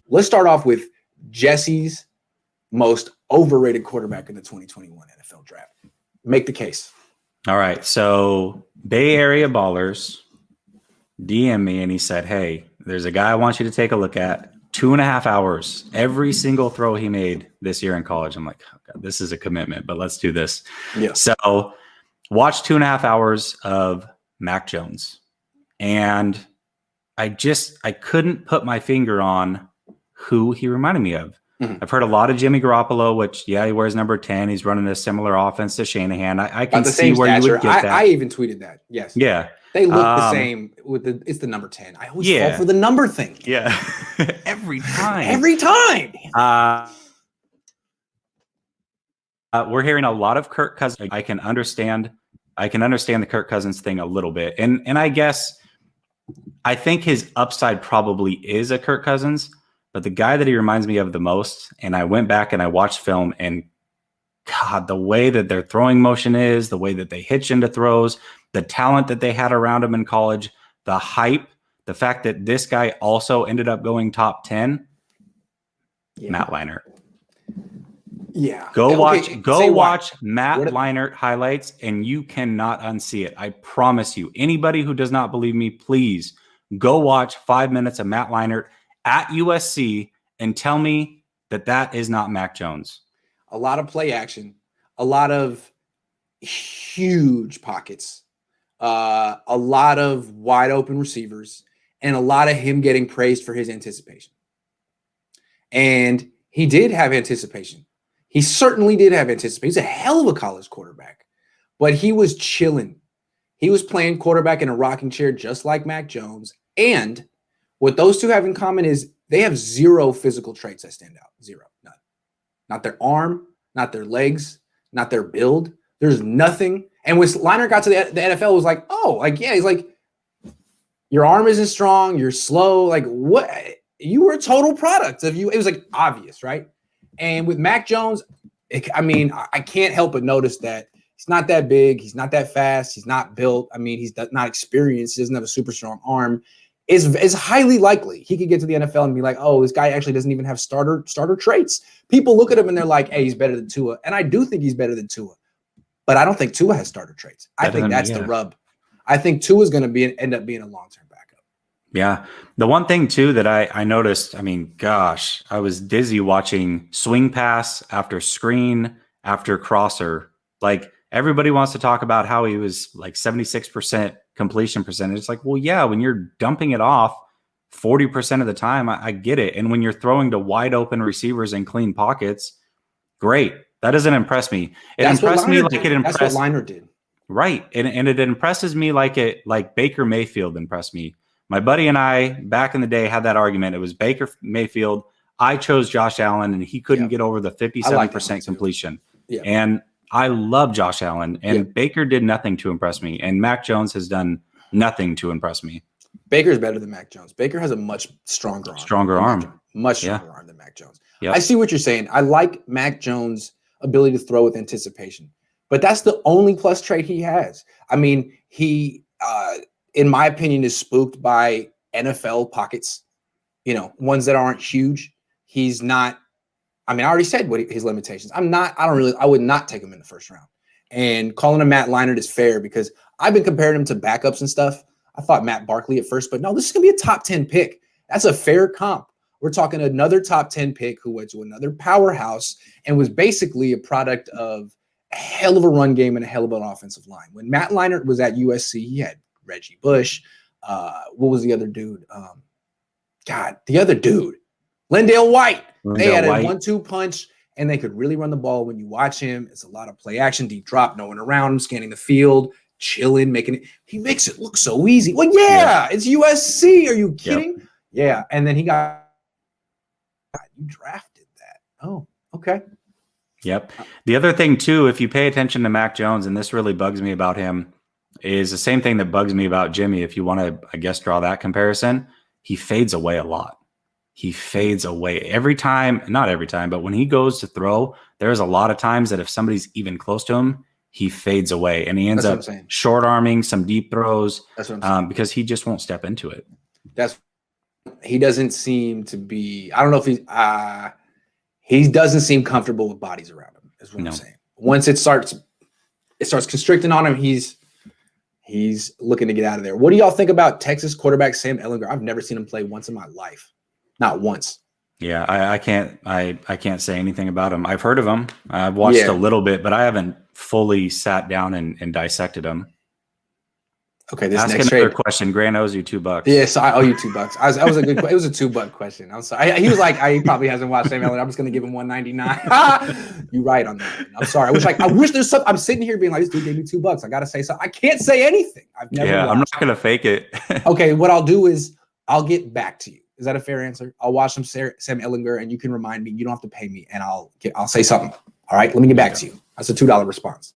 Let's start off with Jesse's most overrated quarterback in the 2021 NFL draft. Make the case. All right. So Bay Area Ballers DM me and he said, hey, there's a guy I want you to take a look at. 2.5 hours, every single throw he made this year in college. I'm like, oh God, this is a commitment, but let's do this. Yeah. So watch 2.5 hours of Mac Jones. And I couldn't put my finger on who he reminded me of. Mm-hmm. I've heard a lot of Jimmy Garoppolo, which, he wears number 10. He's running a similar offense to Shanahan. I can see where you would get that. I even tweeted that. Yes. Yeah. They look the same it's the number 10. I always fall for the number thing. Yeah. Every time. Every time. We're hearing a lot of Kirk Cousins. I can understand the Kirk Cousins thing a little bit. And I guess I think his upside probably is a Kirk Cousins, but the guy that he reminds me of the most, and I went back and I watched film, and God, the way that their throwing motion is, the way that they hitch into throws, the talent that they had around him in college, the hype, the fact that this guy also ended up going top 10, Matt Leinart. Yeah. Go watch Matt Leinart highlights, and you cannot unsee it. I promise you. Anybody who does not believe me, please go watch 5 minutes of Matt Leinart at USC and tell me that is not Mac Jones. A lot of play action, a lot of huge pockets, a lot of wide open receivers, and a lot of him getting praised for his anticipation. And he did have anticipation. He certainly did have anticipation. He's a hell of a college quarterback, but he was chilling. He was playing quarterback in a rocking chair just like Mac Jones. And what those two have in common is they have zero physical traits that stand out. Zero. None. Not their arm, not their legs, not their build. There's nothing. And when Leinart got to the NFL, it was like, he's like, your arm isn't strong, you're slow. Like, what? You were a total product of you. It was like obvious, right? And with Mac Jones, I can't help but notice that he's not that big. He's not that fast. He's not built. He's not experienced. He doesn't have a super strong arm. It's highly likely he could get to the NFL and be like, oh, this guy actually doesn't even have starter traits. People look at him and they're like, hey, he's better than Tua. And I do think he's better than Tua. But I don't think Tua has starter traits. I think that's the rub. I think Tua is going to end up being a long-term backup. Yeah. The one thing, too, that I noticed, I was dizzy watching swing pass after screen after crosser. Like, everybody wants to talk about how he was like 76% completion percentage. It's like, well, yeah, when you're dumping it off 40% of the time, I get it. And when you're throwing to wide open receivers in clean pockets, great. That doesn't impress me. That's what Leinart did. Right. And it impresses me like Baker Mayfield impressed me. My buddy and I back in the day had that argument. It was Baker Mayfield. I chose Josh Allen, and he couldn't get over the 57% completion. Yeah. And I love Josh Allen, and Baker did nothing to impress me. And Mac Jones has done nothing to impress me. Baker's better than Mac Jones. Baker has a much stronger arm. Much stronger arm than Mac Jones. Yep. I see what you're saying. I like Mac Jones' ability to throw with anticipation, but that's the only plus trait he has. He, in my opinion, is spooked by NFL pockets, ones that aren't huge. He's not. I already said what his limitations. I would not take him in the first round. And calling him Matt Leinart is fair because I've been comparing him to backups and stuff. I thought Matt Barkley at first, but no, this is going to be a top 10 pick. That's a fair comp. We're talking another top 10 pick who went to another powerhouse and was basically a product of a hell of a run game and a hell of an offensive line. When Matt Leinart was at USC, he had Reggie Bush. What was the other dude? The other dude, Lendale White. They had a 1-2 punch, and they could really run the ball. When you watch him, it's a lot of play action, deep drop, no one around him, scanning the field, chilling, making it. He makes it look so easy. Well, it's USC. Are you kidding? Yep. Yeah, and then he got you drafted that. Oh, okay. Yep. The other thing, too, if you pay attention to Mac Jones, and this really bugs me about him, is the same thing that bugs me about Jimmy. If you want to, I guess, draw that comparison, he fades away a lot. He fades away every time, not every time, but when he goes to throw, there's a lot of times that if somebody's even close to him, he fades away and he ends up short arming some deep throws because he just won't step into it. That's He doesn't seem to be. I don't know if he doesn't seem comfortable with bodies around him. Is what I'm saying. Once it starts constricting on him, he's looking to get out of there. What do y'all think about Texas quarterback Sam Ehlinger? I've never seen him play once in my life, not once. Yeah, I can't say anything about him. I've heard of him. I've watched a little bit, but I haven't fully sat down and dissected him. Okay, this Ask next another trade question. Grant owes you $2. Yeah, so I owe you $2. That was a good. It was a $2 question. I'm sorry. He was like, he probably hasn't watched Sam Ehlinger. I'm just gonna give him $1.99. You right on that. I'm sorry. I wish there's something. I'm sitting here being like, this dude gave me $2. I gotta say something. I can't say anything. I've never. Yeah, I'm not gonna fake it. Okay, what I'll do is I'll get back to you. Is that a fair answer? I'll watch some Sam Ehlinger, and you can remind me. You don't have to pay me, and I'll say something. All right, let me get back to you. That's a $2 response.